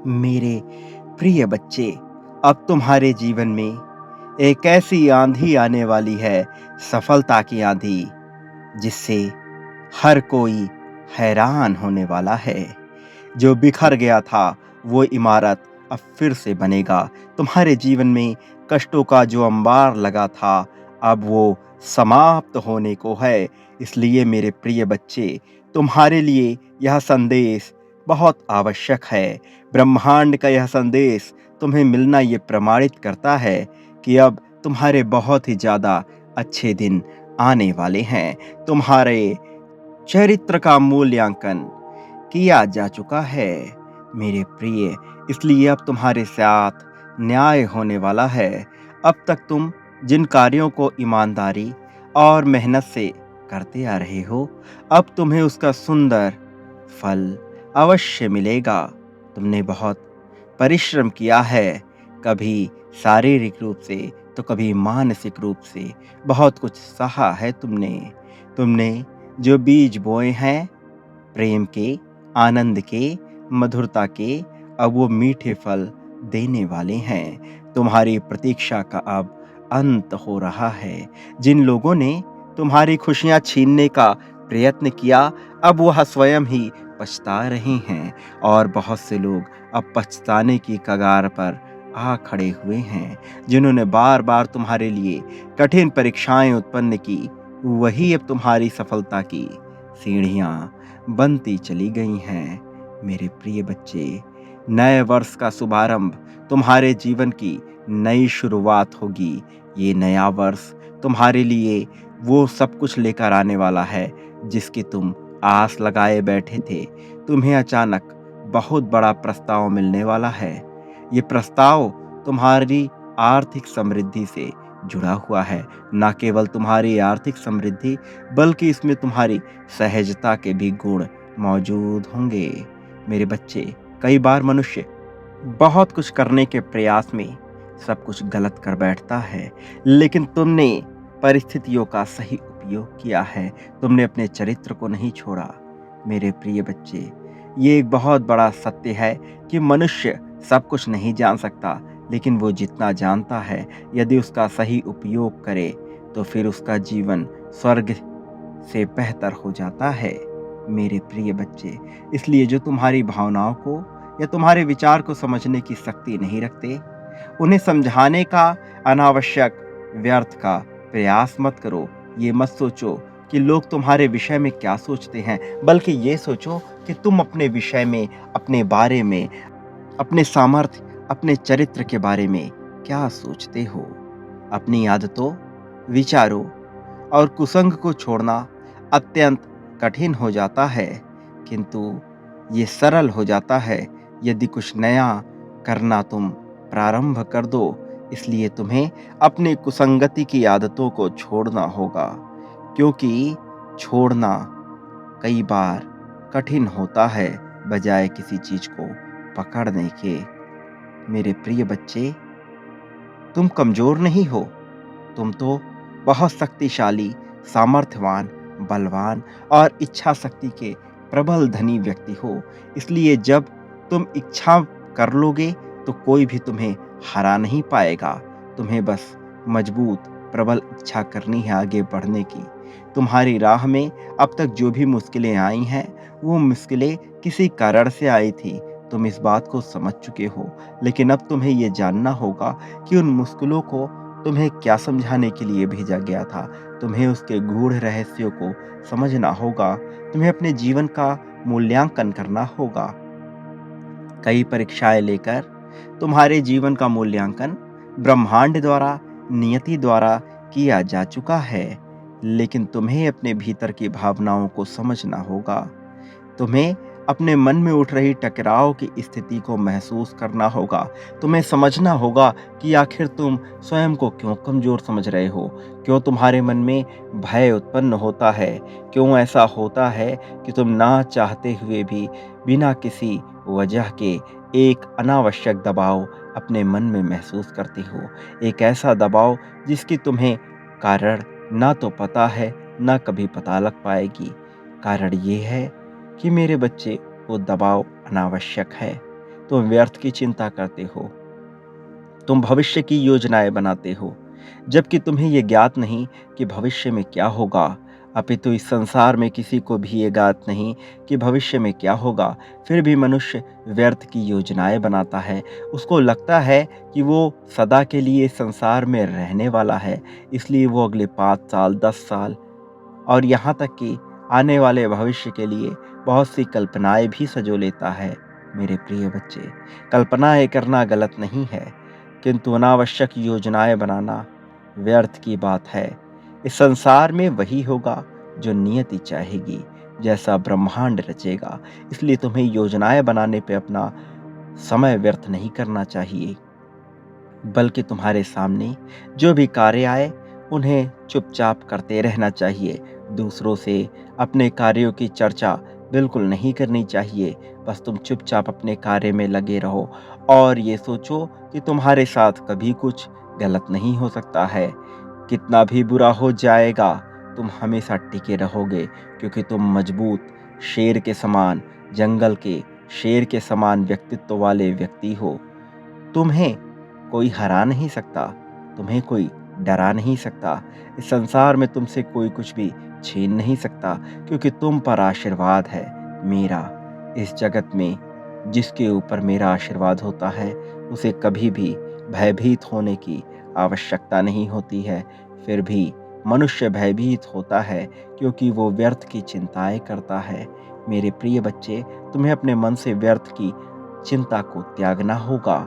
मेरे प्रिय बच्चे, अब तुम्हारे जीवन में एक ऐसी आंधी आने वाली है, सफलता की आंधी, जिससे हर कोई हैरान होने वाला है। जो बिखर गया था, वो इमारत अब फिर से बनेगा। तुम्हारे जीवन में कष्टों का जो अंबार लगा था, अब वो समाप्त होने को है। इसलिए मेरे प्रिय बच्चे, तुम्हारे लिए यह संदेश बहुत आवश्यक है। ब्रह्मांड का यह संदेश तुम्हें मिलना ये प्रमाणित करता है कि अब तुम्हारे बहुत ही ज़्यादा अच्छे दिन आने वाले हैं। तुम्हारे चरित्र का मूल्यांकन किया जा चुका है मेरे प्रिय। इसलिए अब तुम्हारे साथ न्याय होने वाला है। अब तक तुम जिन कार्यों को ईमानदारी और मेहनत से करते आ रहे हो, अब तुम्हें उसका सुंदर फल अवश्य मिलेगा। तुमने बहुत परिश्रम किया है, कभी शारीरिक रूप से तो कभी मानसिक रूप से बहुत कुछ सहा है तुमने। तुमने जो बीज बोए हैं प्रेम के, आनंद के, मधुरता के, अब वो मीठे फल देने वाले हैं। तुम्हारी प्रतीक्षा का अब अंत हो रहा है। जिन लोगों ने तुम्हारी खुशियां छीनने का प्रयत्न किया, अब वह स्वयं ही पछता रहे हैं और बहुत से लोग अब पछताने की कगार पर आ खड़े हुए हैं। जिन्होंने बार बार तुम्हारे लिए कठिन परीक्षाएं उत्पन्न की, वही अब तुम्हारी सफलता की सीढ़ियां बनती चली गई हैं। मेरे प्रिय बच्चे, नए वर्ष का शुभारंभ तुम्हारे जीवन की नई शुरुआत होगी। ये नया वर्ष तुम्हारे लिए वो सब कुछ लेकर आने वाला है जिसकी तुम आस लगाए बैठे थे। तुम्हें अचानक बहुत बड़ा प्रस्ताव मिलने वाला है। ये प्रस्ताव तुम्हारी आर्थिक समृद्धि से जुड़ा हुआ है। न केवल तुम्हारी आर्थिक समृद्धि, बल्कि इसमें तुम्हारी सहजता के भी गुण मौजूद होंगे। मेरे बच्चे, कई बार मनुष्य बहुत कुछ करने के प्रयास में सब कुछ गलत कर बैठता है, लेकिन तुमने परिस्थितियों का सही उपयोग किया है। तुमने अपने चरित्र को नहीं छोड़ा। मेरे प्रिय बच्चे, ये एक बहुत बड़ा सत्य है कि मनुष्य सब कुछ नहीं जान सकता, लेकिन वो जितना जानता है, यदि उसका सही उपयोग करे तो फिर उसका जीवन स्वर्ग से बेहतर हो जाता है। मेरे प्रिय बच्चे, इसलिए जो तुम्हारी भावनाओं को या तुम्हारे विचार को समझने की शक्ति नहीं रखते, उन्हें समझाने का अनावश्यक व्यर्थ का प्रयास मत करो। ये मत सोचो कि लोग तुम्हारे विषय में क्या सोचते हैं, बल्कि ये सोचो कि तुम अपने विषय में, अपने बारे में, अपने सामर्थ्य, अपने चरित्र के बारे में क्या सोचते हो। अपनी आदतों, विचारों और कुसंग को छोड़ना अत्यंत कठिन हो जाता है, किंतु ये सरल हो जाता है यदि कुछ नया करना तुम प्रारंभ कर दो। इसलिए तुम्हें अपनी कुसंगति की आदतों को छोड़ना होगा, क्योंकि छोड़ना कई बार कठिन होता है बजाय किसी चीज को पकड़ने के। मेरे प्रिय बच्चे, तुम कमजोर नहीं हो। तुम तो बहुत शक्तिशाली, सामर्थ्यवान, बलवान और इच्छा शक्ति के प्रबल धनी व्यक्ति हो। इसलिए जब तुम इच्छा कर लोगे तो कोई भी तुम्हें हरा नहीं पाएगा। तुम्हें बस मजबूत, प्रबल इच्छा करनी है आगे बढ़ने की। तुम्हारी राह में अब तक जो भी मुश्किलें आई हैं, वो मुश्किलें किसी कारण से आई थी। तुम इस बात को समझ चुके हो, लेकिन अब तुम्हें ये जानना होगा कि उन मुश्किलों को तुम्हें क्या समझाने के लिए भेजा गया था। तुम्हें उसके गूढ़ रहस्यों को समझना होगा। तुम्हें अपने जीवन का मूल्यांकन करना होगा। कई परीक्षाएं लेकर तुम्हारे जीवन का मूल्यांकन ब्रह्मांड द्वारा, नियति द्वारा किया जा चुका है, लेकिन तुम्हें अपने भीतर की भावनाओं को समझना होगा। तुम्हें अपने मन में उठ रही टकराव की स्थिति को महसूस करना होगा। तुम्हें समझना होगा कि आखिर तुम स्वयं को क्यों कमजोर समझ रहे हो, क्यों तुम्हारे मन में भय उत्पन्न होता है, क्यों ऐसा होता है कि तुम ना चाहते हुए भी बिना किसी वजह के एक अनावश्यक दबाव अपने मन में महसूस करते हो। एक ऐसा दबाव जिसकी तुम्हें कारण ना तो पता है, ना कभी पता लग पाएगी। कारण ये है कि मेरे बच्चे, वो दबाव अनावश्यक है। तुम व्यर्थ की चिंता करते हो, तुम भविष्य की योजनाएं बनाते हो, जबकि तुम्हें ये ज्ञात नहीं कि भविष्य में क्या होगा। अपितु इस संसार में किसी को भी ये ज्ञात नहीं कि भविष्य में क्या होगा। फिर भी मनुष्य व्यर्थ की योजनाएं बनाता है। उसको लगता है कि वो सदा के लिए इस संसार में रहने वाला है, इसलिए वो अगले 5 साल, 10 साल और यहाँ तक कि आने वाले भविष्य के लिए बहुत सी कल्पनाएं भी सजो लेता है। मेरे प्रिय बच्चे, कल्पनाएं करना गलत नहीं है, किंतु अनावश्यक योजनाएं बनाना व्यर्थ की बात है। इस संसार में वही होगा जो नियति चाहेगी, जैसा ब्रह्मांड रचेगा। इसलिए तुम्हें योजनाएं बनाने पे अपना समय व्यर्थ नहीं करना चाहिए, बल्कि तुम्हारे सामने जो भी कार्य आए उन्हें चुपचाप करते रहना चाहिए। दूसरों से अपने कार्यों की चर्चा बिल्कुल नहीं करनी चाहिए। बस तुम चुपचाप अपने कार्य में लगे रहो और ये सोचो कि तुम्हारे साथ कभी कुछ गलत नहीं हो सकता है। कितना भी बुरा हो जाएगा, तुम हमेशा टिके रहोगे, क्योंकि तुम मजबूत शेर के समान, जंगल के शेर के समान व्यक्तित्व वाले व्यक्ति हो। तुम्हें कोई हरा नहीं सकता, तुम्हें कोई डरा नहीं सकता। इस संसार में तुमसे कोई कुछ भी छीन नहीं सकता, क्योंकि तुम पर आशीर्वाद है मेरा। इस जगत में जिसके ऊपर मेरा आशीर्वाद होता है, उसे कभी भी भयभीत होने की आवश्यकता नहीं होती है। फिर भी मनुष्य भयभीत होता है, क्योंकि वो व्यर्थ की चिंताएं करता है। मेरे प्रिय बच्चे, तुम्हें अपने मन से व्यर्थ की चिंता को त्यागना होगा।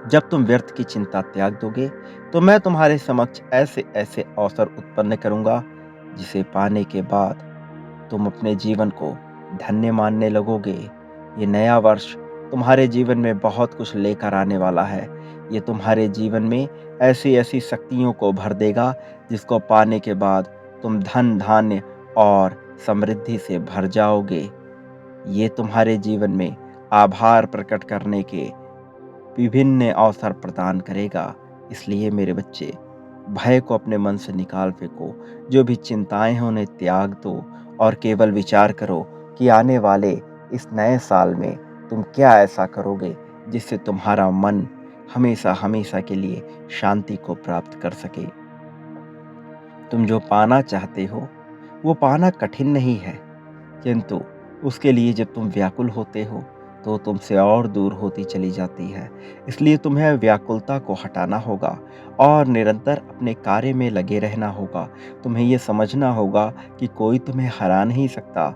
जब तुम व्यर्थ की चिंता त्याग दोगे, तो मैं तुम्हारे समक्ष ऐसे ऐसे अवसर उत्पन्न करूंगा, जिसे पाने के बाद तुम अपने जीवन को धन्य मानने लगोगे। ये नया वर्ष तुम्हारे जीवन में बहुत कुछ लेकर आने वाला है। ये तुम्हारे जीवन में ऐसी ऐसी शक्तियों को भर देगा, जिसको पाने के बाद तुम धन धान्य और समृद्धि से भर जाओगे। ये तुम्हारे जीवन में आभार प्रकट करने के विभिन्न अवसर प्रदान करेगा। इसलिए मेरे बच्चे, भय को अपने मन से निकाल फेंको। जो भी चिंताएं हैं उन्हें त्याग दो और केवल विचार करो कि आने वाले इस नए साल में तुम क्या ऐसा करोगे जिससे तुम्हारा मन हमेशा हमेशा के लिए शांति को प्राप्त कर सके। तुम जो पाना चाहते हो वो पाना कठिन नहीं है, किंतु उसके लिए जब तुम व्याकुल होते हो तो तुमसे और दूर होती चली जाती है। इसलिए तुम्हें व्याकुलता को हटाना होगा और निरंतर अपने कार्य में लगे रहना होगा। तुम्हें ये समझना होगा कि कोई तुम्हें हरा नहीं सकता,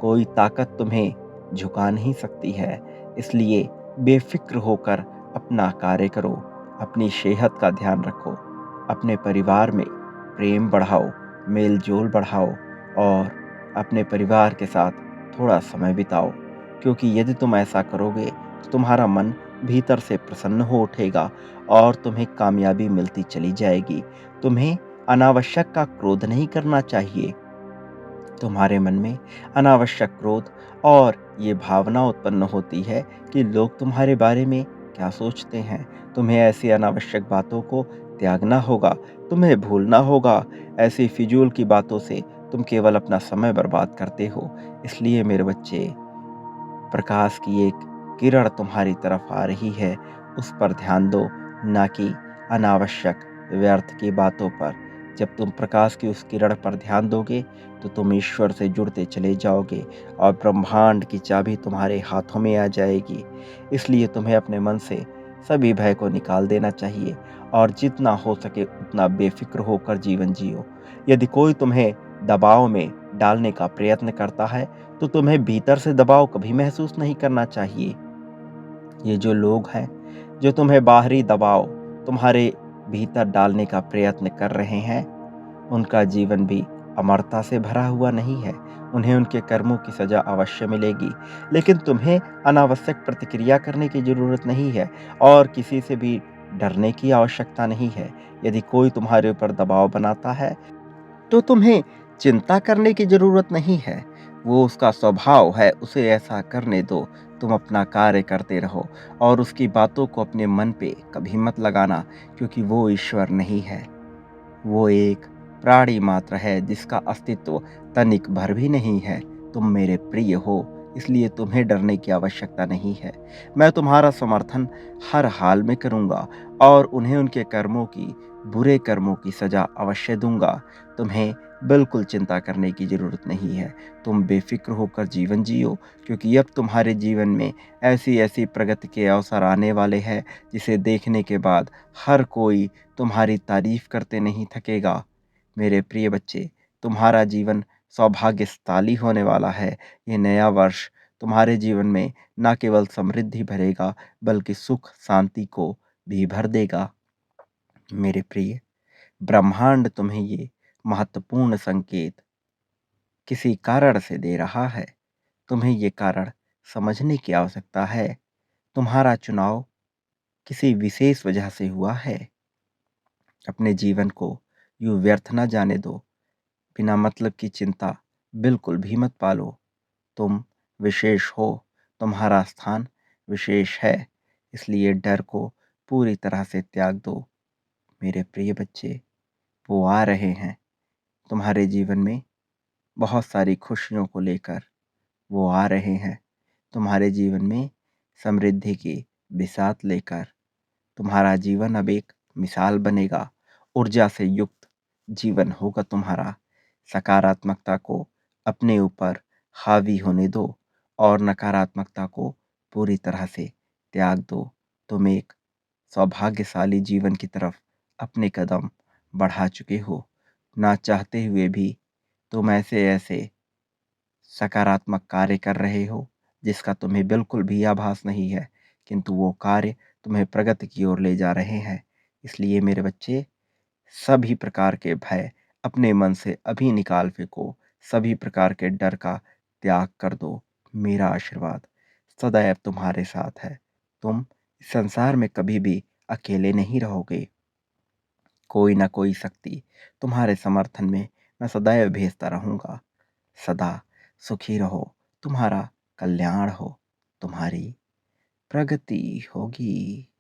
कोई ताकत तुम्हें झुका नहीं सकती है। इसलिए बेफिक्र होकर अपना कार्य करो, अपनी सेहत का ध्यान रखो, अपने परिवार में प्रेम बढ़ाओ, मेल जोल बढ़ाओ और अपने परिवार के साथ थोड़ा समय बिताओ। क्योंकि यदि तुम ऐसा करोगे तो तुम्हारा मन भीतर से प्रसन्न हो उठेगा और तुम्हें कामयाबी मिलती चली जाएगी। तुम्हें अनावश्यक का क्रोध नहीं करना चाहिए। तुम्हारे मन में अनावश्यक क्रोध और ये भावना उत्पन्न होती है कि लोग तुम्हारे बारे में क्या सोचते हैं। तुम्हें ऐसी अनावश्यक बातों को त्यागना होगा, तुम्हें भूलना होगा। ऐसी फिजूल की बातों से तुम केवल अपना समय बर्बाद करते हो। इसलिए मेरे बच्चे, प्रकाश की एक किरण तुम्हारी तरफ आ रही है, उस पर ध्यान दो, ना कि अनावश्यक व्यर्थ की बातों पर। जब तुम प्रकाश की उस किरण पर ध्यान दोगे तो तुम ईश्वर से जुड़ते चले जाओगे और ब्रह्मांड की चाबी तुम्हारे हाथों में आ जाएगी। इसलिए तुम्हें अपने मन से सभी भय को निकाल देना चाहिए और जितना हो सके उतना बेफिक्र होकर जीवन जियो। यदि कोई तुम्हें दबाव में डालने का प्रयत्न करता है तो तुम्हें भीतर से दबाव कभी महसूस नहीं करना चाहिए। ये जो लोग हैं जो तुम्हें बाहरी दबाव तुम्हारे भीतर डालने का प्रयत्न कर रहे हैं, उनका जीवन भी अमरता से भरा हुआ नहीं है। उन्हें उनके कर्मों की सजा अवश्य मिलेगी, लेकिन तुम्हें अनावश्यक प्रतिक्रिया करने की जरूरत नहीं है और किसी से भी डरने की आवश्यकता नहीं है। यदि कोई तुम्हारे ऊपर दबाव बनाता है तो तुम्हें चिंता करने की जरूरत नहीं है। वो उसका स्वभाव है, उसे ऐसा करने दो। तुम अपना कार्य करते रहो और उसकी बातों को अपने मन पे कभी मत लगाना, क्योंकि वो ईश्वर नहीं है। वो एक प्राणी मात्र है जिसका अस्तित्व तनिक भर भी नहीं है। तुम मेरे प्रिय हो, इसलिए तुम्हें डरने की आवश्यकता नहीं है। मैं तुम्हारा समर्थन हर हाल में करूँगा और उन्हें उनके कर्मों की, बुरे कर्मों की सज़ा अवश्य दूँगा। तुम्हें बिल्कुल चिंता करने की ज़रूरत नहीं है। तुम बेफ़िक्र होकर जीवन जियो, क्योंकि अब तुम्हारे जीवन में ऐसी-ऐसी प्रगति के अवसर आने वाले हैं, जिसे देखने के बाद हर कोई तुम्हारी तारीफ़ करते नहीं थकेगा। मेरे प्रिय बच्चे, तुम्हारा जीवन सौभाग्यशाली होने वाला है। ये नया वर्ष तुम्हारे जीवन में न केवल समृद्धि भरेगा, बल्कि सुख शांति को भी भर देगा। मेरे प्रिय, ब्रह्मांड तुम्हें ये महत्वपूर्ण संकेत किसी कारण से दे रहा है। तुम्हें ये कारण समझने की आवश्यकता है। तुम्हारा चुनाव किसी विशेष वजह से हुआ है। अपने जीवन को यूं व्यर्थ न जाने दो। बिना मतलब की चिंता बिल्कुल भी मत पालो। तुम विशेष हो, तुम्हारा स्थान विशेष है, इसलिए डर को पूरी तरह से त्याग दो। मेरे प्रिय बच्चे, वो आ रहे हैं तुम्हारे जीवन में बहुत सारी खुशियों को लेकर। वो आ रहे हैं तुम्हारे जीवन में समृद्धि की बिसात लेकर। तुम्हारा जीवन अब एक मिसाल बनेगा। ऊर्जा से युक्त जीवन होगा तुम्हारा। सकारात्मकता को अपने ऊपर हावी होने दो और नकारात्मकता को पूरी तरह से त्याग दो। तुम एक सौभाग्यशाली जीवन की तरफ अपने कदम बढ़ा चुके हो। ना चाहते हुए भी तुम ऐसे ऐसे सकारात्मक कार्य कर रहे हो जिसका तुम्हें बिल्कुल भी आभास नहीं है, किंतु वो कार्य तुम्हें प्रगति की ओर ले जा रहे हैं। इसलिए मेरे बच्चे, सभी प्रकार के भय अपने मन से अभी निकाल फेंको। सभी प्रकार के डर का त्याग कर दो। मेरा आशीर्वाद सदैव तुम्हारे साथ है। तुम इस संसार में कभी भी अकेले नहीं रहोगे। कोई ना कोई शक्ति तुम्हारे समर्थन में मैं सदैव भेजता रहूंगा। सदा सुखी रहो। तुम्हारा कल्याण हो, तुम्हारी प्रगति होगी।